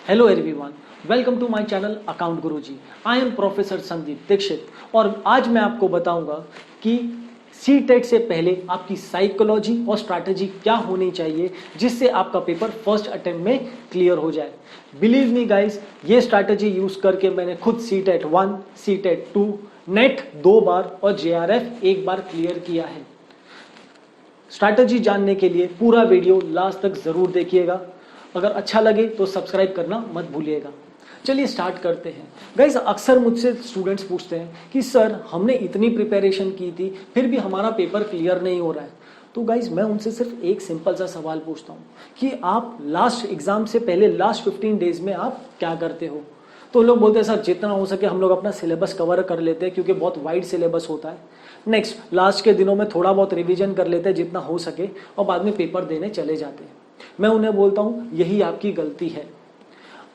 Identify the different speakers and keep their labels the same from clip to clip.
Speaker 1: Hello everyone, welcome to my channel account Guruji. I am professor Sandeep Dikshit और आज मैं आपको बताऊंगा कि सीटेट से पहले आपकी साइकोलॉजी और स्ट्रैटेजी क्या होनी चाहिए जिससे आपका पेपर फर्स्ट अटेम्प्ट में क्लियर हो जाए। बिलीव मी गाइस, ये स्ट्रैटेजी यूज करके मैंने खुद सीटेट 1, सीटेट 2, नेट 2 बार और जेआरएफ 1 बार क्लियर किया है। स्ट्रैटेजी जानने के लिए पूरा वीडियो लास्ट तक जरूर देखिएगा। अगर अच्छा लगे तो सब्सक्राइब करना मत भूलिएगा। चलिए स्टार्ट करते हैं। गाइस, अक्सर मुझसे स्टूडेंट्स पूछते हैं कि सर हमने इतनी प्रिपरेशन की थी फिर भी हमारा पेपर क्लियर नहीं हो रहा है। तो गाइस, मैं उनसे सिर्फ एक सिंपल सा सवाल पूछता हूँ कि आप लास्ट एग्जाम से पहले लास्ट 15 डेज में आप क्या करते हो। तो लोग बोलते हैं सर जितना हो सके हम लोग अपना सिलेबस कवर कर लेते हैं क्योंकि बहुत वाइड सिलेबस होता है। नेक्स्ट, लास्ट के दिनों में थोड़ा बहुत रिवीजन कर लेते हैं जितना हो सके और बाद में पेपर देने चले जाते हैं। मैं उन्हें बोलता हूं यही आपकी गलती है।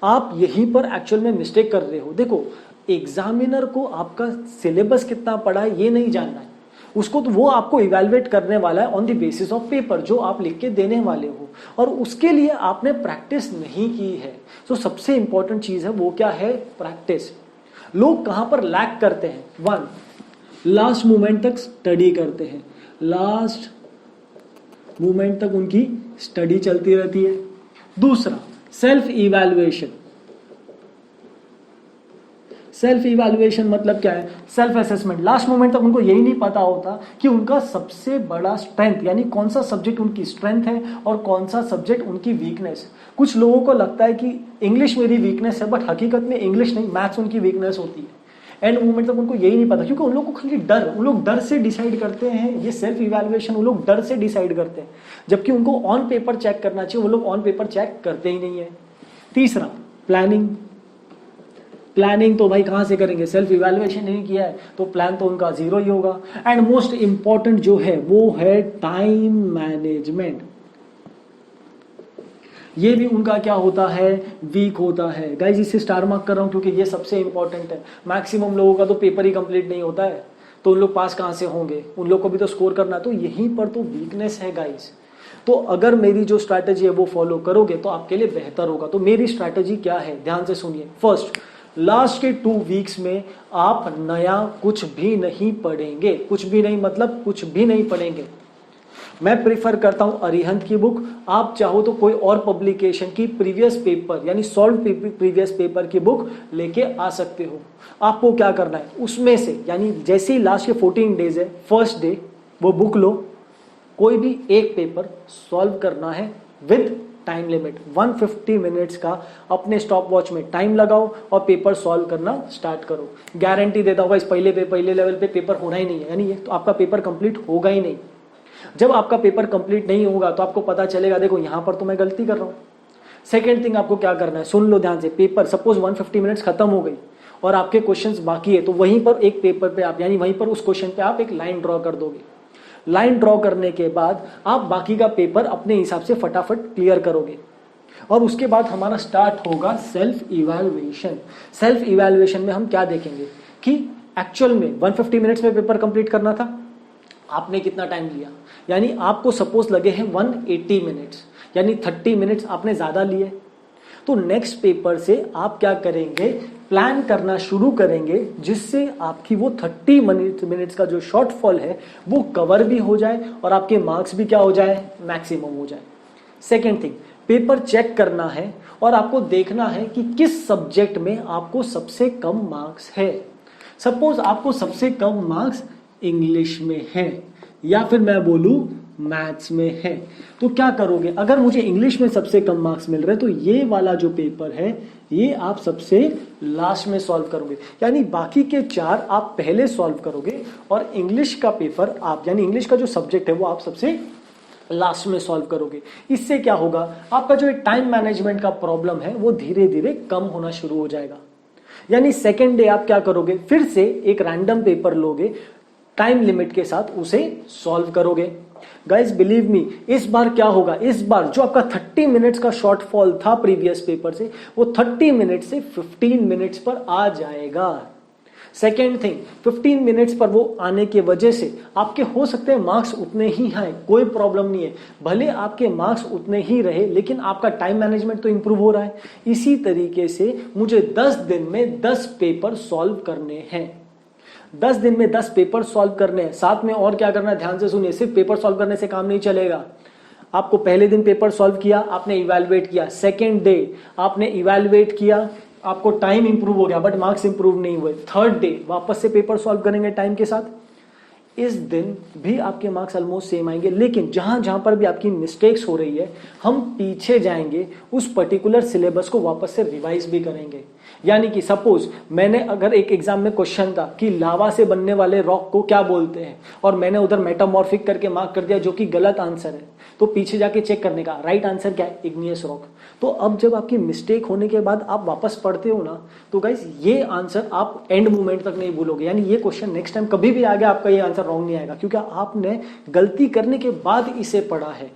Speaker 1: आप यहीं पर एक्चुअल में मिस्टेक कर रहे हो। देखो, एग्जामिनर को आपका सिलेबस कितना पढ़ा है ये नहीं जानना है, उसको तो वो आपको इवैल्यूएट करने वाला है on the basis of paper जो आप लिख के देने वाले हो, और उसके लिए आपने प्रैक्टिस नहीं की है। तो सबसे इंपॉर्टेंट चीज है वो क्या है? प्रैक्टिस। लोग कहां पर लैक करते हैं? 1, लास्ट मोमेंट तक स्टडी करते हैं। लास्ट मोमेंट तक उनकी स्टडी चलती रहती है। दूसरा, सेल्फ इवैल्यूएशन। सेल्फ इवैल्यूएशन मतलब क्या है? Self assessment. लास्ट मोमेंट तक उनको यही नहीं पता होता कि उनका सबसे बड़ा स्ट्रेंथ यानी कौन सा सब्जेक्ट उनकी स्ट्रेंथ है और कौन सा सब्जेक्ट उनकी वीकनेस। कुछ लोगों को लगता है कि इंग्लिश मेरी वीकनेस है, बट हकीकत में इंग्लिश नहीं, मैथ्स उनकी वीकनेस होती है। एंड मोमेंट तक उनको यही नहीं पता क्योंकि उन लोगों को खाली डर, उन लोग डर से डिसाइड करते हैं। ये सेल्फ इवैल्यूएशन उन लोग डर से डिसाइड करते हैं, जबकि उनको ऑन पेपर चेक करना चाहिए, वो लोग ऑन पेपर चेक करते ही नहीं है। तीसरा, प्लानिंग। प्लानिंग तो भाई कहां से करेंगे? सेल्फ इवैल्यूएशन नहीं किया है तो प्लान तो उनका जीरो ही होगा। एंड मोस्ट इंपॉर्टेंट जो है वो है टाइम मैनेजमेंट। ये भी उनका क्या होता है? वीक होता है। गाइज, इसे स्टार मार्क कर रहा हूं क्योंकि ये सबसे इंपॉर्टेंट है। मैक्सिमम लोगों का तो पेपर ही कंप्लीट नहीं होता है तो उन लोग पास कहां से होंगे? उन लोग को भी तो स्कोर करना है। तो यहीं पर तो वीकनेस है गाइज। तो अगर मेरी जो स्ट्रैटेजी है वो फॉलो करोगे तो आपके लिए बेहतर होगा। तो मेरी स्ट्रैटेजी क्या है, ध्यान से सुनिए। फर्स्ट, लास्ट के 2 वीक्स में आप नया कुछ भी नहीं पढ़ेंगे। कुछ भी नहीं मतलब कुछ भी नहीं पढ़ेंगे। मैं प्रीफर करता हूं अरिहंत की बुक। आप चाहो तो कोई और पब्लिकेशन की प्रीवियस पेपर यानी सॉल्व प्रीवियस पेपर की बुक लेके आ सकते हो। आपको क्या करना है उसमें से, यानी जैसे ही लास्ट के 14 डेज है, फर्स्ट डे वो बुक लो, कोई भी एक पेपर सॉल्व करना है विद टाइम लिमिट। 150 मिनट्स का अपने स्टॉप वॉच में टाइम लगाओ और पेपर सॉल्व करना स्टार्ट करो। गारंटी देता हूँ इस पहले लेवल पे पेपर होना ही नहीं है, यानी तो आपका पेपर कंप्लीट होगा ही नहीं। जब आपका पेपर कंप्लीट नहीं होगा तो आपको पता चलेगा देखो यहां पर तो मैं गलती कर रहा हूं। सेकेंड थिंग आपको क्या करना है, सुन लो ध्यान से। पेपर सपोज 150 मिनट्स खत्म हो गई और आपके क्वेश्चंस बाकी है तो वहीं पर एक पेपर पे आप यानी वहीं पर उस क्वेश्चन पे आप एक लाइन ड्रॉ कर दोगे। लाइन ड्रॉ करने के बाद आप बाकी का पेपर अपने हिसाब से फटाफट क्लियर करोगे और उसके बाद हमारा स्टार्ट होगा सेल्फ इवैल्यूएशन। सेल्फ इवैल्यूएशन में हम क्या देखेंगे कि एक्चुअल में 150 मिनट्स में पेपर कंप्लीट करना था, आपने कितना टाइम लिया। यानी आपको सपोज लगे हैं 180 मिनट्स, यानी 30 मिनट्स आपने ज्यादा लिए। तो नेक्स्ट पेपर से आप क्या करेंगे, प्लान करना शुरू करेंगे जिससे आपकी वो 30 मिनट्स का जो शॉर्टफॉल है वो कवर भी हो जाए और आपके मार्क्स भी क्या हो जाए, मैक्सिमम हो जाए। सेकेंड थिंग, पेपर चेक करना है और आपको देखना है कि किस सब्जेक्ट में आपको सबसे कम मार्क्स है। सपोज आपको सबसे कम मार्क्स इंग्लिश में है या फिर मैं बोलूं मैथ्स में है, तो क्या करोगे? अगर मुझे इंग्लिश में सबसे कम मार्क्स मिल रहे हैं तो ये वाला जो पेपर है ये आप सबसे लास्ट में सॉल्व करोगे, यानी बाकी के 4 आप पहले सॉल्व करोगे और इंग्लिश का पेपर आप यानी इंग्लिश का जो सब्जेक्ट है वो आप सबसे लास्ट में सॉल्व करोगे। इससे क्या होगा, आपका जो टाइम मैनेजमेंट का प्रॉब्लम है वो धीरे धीरे कम होना शुरू हो जाएगा। यानी सेकेंड डे आप क्या करोगे, फिर से एक रैंडम पेपर लोगे, टाइम लिमिट के साथ उसे सॉल्व करोगे। गाइस बिलीव मी, इस बार क्या होगा, इस बार जो आपका 30 मिनट्स का शॉर्टफॉल था प्रीवियस पेपर से वो 30 मिनट से 15 मिनट्स पर आ जाएगा। सेकेंड थिंग, 15 मिनट्स पर वो आने के वजह से आपके हो सकते हैं मार्क्स उतने ही आए, कोई प्रॉब्लम नहीं है, भले आपके मार्क्स उतने ही रहे लेकिन आपका टाइम मैनेजमेंट तो इंप्रूव हो रहा है। इसी तरीके से मुझे 10 दिन में 10 पेपर सॉल्व करने हैं, 10 दिन में 10 पेपर सॉल्व करने हैं। साथ में और क्या करना है, ध्यान से सुनिए, सिर्फ पेपर सॉल्व करने से काम नहीं चलेगा। आपको पहले दिन पेपर सॉल्व किया, आपने इवैल्यूएट किया, सेकेंड डे आपने इवैल्यूएट किया, आपको टाइम इंप्रूव हो गया बट मार्क्स इंप्रूव नहीं हुए, थर्ड डे वापस से पेपर सॉल्व करेंगे टाइम के साथ, इस दिन भी आपके मार्क्स ऑलमोस्ट सेम आएंगे। लेकिन जहां जहां पर भी आपकी मिस्टेक्स हो रही है हम पीछे जाएंगे, उस पर्टिकुलर सिलेबस को वापस से रिवाइज भी करेंगे। यानी कि सपोज मैंने अगर एक एग्जाम में क्वेश्चन था कि लावा से बनने वाले रॉक को क्या बोलते हैं और मैंने उधर मेटामॉर्फिक करके मार्क कर दिया जो कि गलत आंसर है, तो पीछे जाके चेक करने का राइट आंसर क्या है, इग्नियस रॉक। तो अब जब आपकी मिस्टेक होने के बाद आप वापस पढ़ते हो ना, तो गाइस ये आंसर आप एंड मोमेंट तक नहीं भूलोगे। यानी ये क्वेश्चन नेक्स्ट टाइम कभी भी आ गया आपका ये आंसर रॉन्ग नहीं आएगा, क्योंकि आपने गलती करने के बाद इसे पढ़ा है।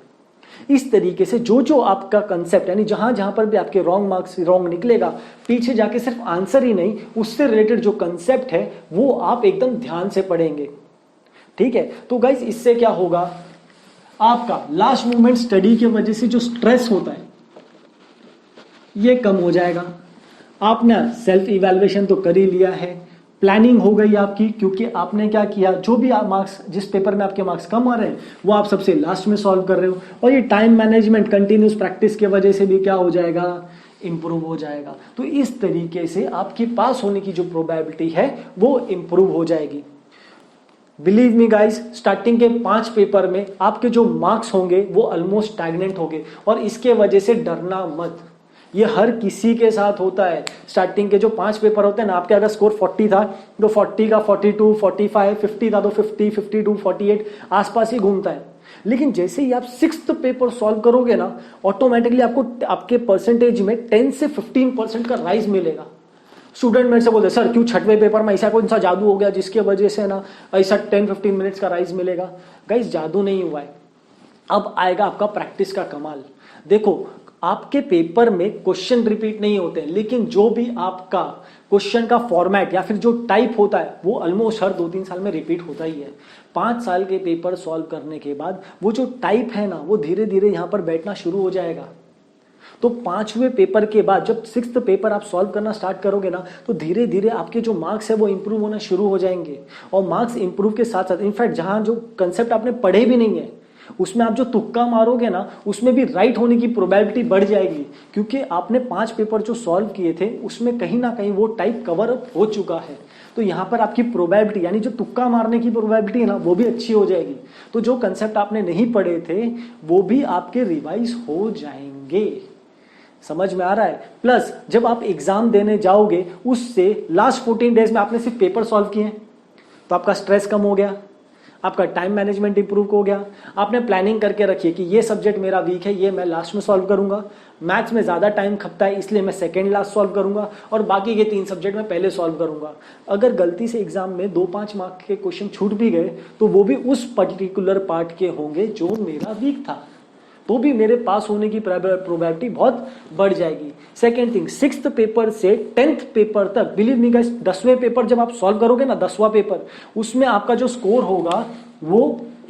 Speaker 1: इस तरीके से जो जो आपका कंसेप्ट, यानी जहां जहां पर भी आपके रॉन्ग मार्क्स रॉन्ग निकलेगा, पीछे जाके सिर्फ आंसर ही नहीं, उससे रिलेटेड जो कंसेप्ट है वो आप एकदम ध्यान से पढ़ेंगे। ठीक है, तो गाइस इससे क्या होगा, आपका लास्ट मोमेंट स्टडी की वजह से जो स्ट्रेस होता है ये कम हो जाएगा। आपने सेल्फ इवैल्यूएशन तो कर ही लिया है, प्लानिंग हो गई आपकी, क्योंकि आपने क्या किया, जो भी आप मार्क्स, जिस पेपर में आपके मार्क्स कम आ रहे हैं वो आप सबसे लास्ट में सॉल्व कर रहे हो, और ये टाइम मैनेजमेंट कंटिन्यूस प्रैक्टिस की वजह से भी क्या हो जाएगा, इंप्रूव हो जाएगा। तो इस तरीके से आपकी पास होने की जो प्रोबेबिलिटी है वो इंप्रूव हो जाएगी। बिलीव मी गाइस, स्टार्टिंग के 5 पेपर में आपके जो मार्क्स होंगे वो ऑलमोस्ट स्टैग्नेंट होंगे, और इसके वजह से डरना मत, ये हर किसी के साथ होता है। स्टार्टिंग के जो 5 पेपर होते हैं ना, आपके अगर स्कोर 40 था तो 40 का 42, 45, 50 था तो 50, 52, 48 आसपास ही घूमता है। लेकिन जैसे ही आप 6th पेपर सॉल्व करोगे ना, ऑटोमेटिकली आपको आपके परसेंटेज में 10 से 15% का राइज मिलेगा। स्टूडेंट मेरे से बोलते सर क्यों 6वें पेपर में ऐसा कौन सा जादू हो गया जिसके वजह से ना ऐसा 10-15 मिनट्स का राइज मिलेगा। गाइस जादू नहीं हुआ है, अब आएगा आपका प्रैक्टिस का कमाल। देखो आपके पेपर में क्वेश्चन रिपीट नहीं होते, लेकिन जो भी आपका क्वेश्चन का फॉर्मेट या फिर जो टाइप होता है वो ऑलमोस्ट हर 2-3 साल में रिपीट होता ही है। 5 साल के पेपर सॉल्व करने के बाद वो जो टाइप है ना वो धीरे धीरे यहां पर बैठना शुरू हो जाएगा। तो 5वें पेपर के बाद जब 6th पेपर आप सॉल्व करना स्टार्ट करोगे ना, तो धीरे धीरे आपके जो मार्क्स है वो इंप्रूव होना शुरू हो जाएंगे। और मार्क्स इंप्रूव के साथ साथ इनफैक्ट जहां जो कंसेप्ट आपने पढ़े भी नहीं है उसमें आप जो तुक्का मारोगे ना उसमें भी राइट होने की प्रोबेबिलिटी बढ़ जाएगी, क्योंकि आपने 5 पेपर जो सॉल्व किए थे उसमें कहीं ना कहीं वो टाइप कवर अप हो चुका है। तो यहां पर आपकी प्रोबेबिलिटी, यानी जो तुक्का मारने की प्रोबेबिलिटी है ना वो भी अच्छी हो जाएगी। तो जो कंसेप्ट आपने नहीं पढ़े थे वो भी आपके रिवाइज हो जाएंगे। समझ में आ रहा है? प्लस जब आप एग्जाम देने जाओगे उससे लास्ट 14 डेज में आपने सिर्फ पेपर सॉल्व किए तो आपका स्ट्रेस कम हो गया, आपका टाइम मैनेजमेंट इंप्रूव हो गया। आपने प्लानिंग करके रखी है कि ये सब्जेक्ट मेरा वीक है, ये मैं लास्ट में सॉल्व करूंगा, मैथ्स में ज्यादा टाइम खपता है इसलिए मैं सेकंड लास्ट सॉल्व करूंगा, और बाकी के 3 सब्जेक्ट में पहले सॉल्व करूंगा। अगर गलती से एग्जाम में 2-5 मार्क के क्वेश्चन छूट भी गए तो वो भी उस पर्टिकुलर पार्ट के होंगे जो मेरा वीक था, तो भी मेरे पास होने की प्रोबेबिलिटी बहुत बढ़ जाएगी। सेकेंड थिंग, 6th पेपर से 10th पेपर तक, बिलीव मी गाइस, 10वें पेपर जब आप सॉल्व करोगे ना, 10वां पेपर, उसमें आपका जो स्कोर होगा वो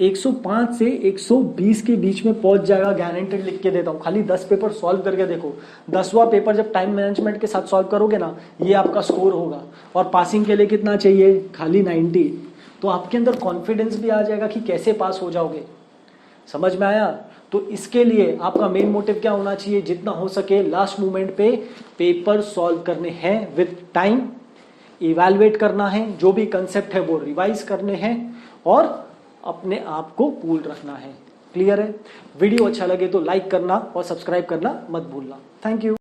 Speaker 1: 105 से 120 के बीच में पहुंच जाएगा, गारंटेड लिख के देता हूं। खाली 10 पेपर सॉल्व करके देखो, 10वां पेपर जब टाइम मैनेजमेंट के साथ सॉल्व करोगे ना, ये आपका स्कोर होगा। और पासिंग के लिए कितना चाहिए, खाली 90। तो आपके अंदर कॉन्फिडेंस भी आ जाएगा कि कैसे पास हो जाओगे। समझ में आया? तो इसके लिए आपका मेन मोटिव क्या होना चाहिए, जितना हो सके लास्ट मोमेंट पे पेपर सॉल्व करने हैं विद टाइम, इवैल्यूएट करना है, जो भी कंसेप्ट है वो रिवाइज करने हैं, और अपने आप को कूल रखना है। क्लियर है? वीडियो अच्छा लगे तो लाइक करना और सब्सक्राइब करना मत भूलना। Thank you.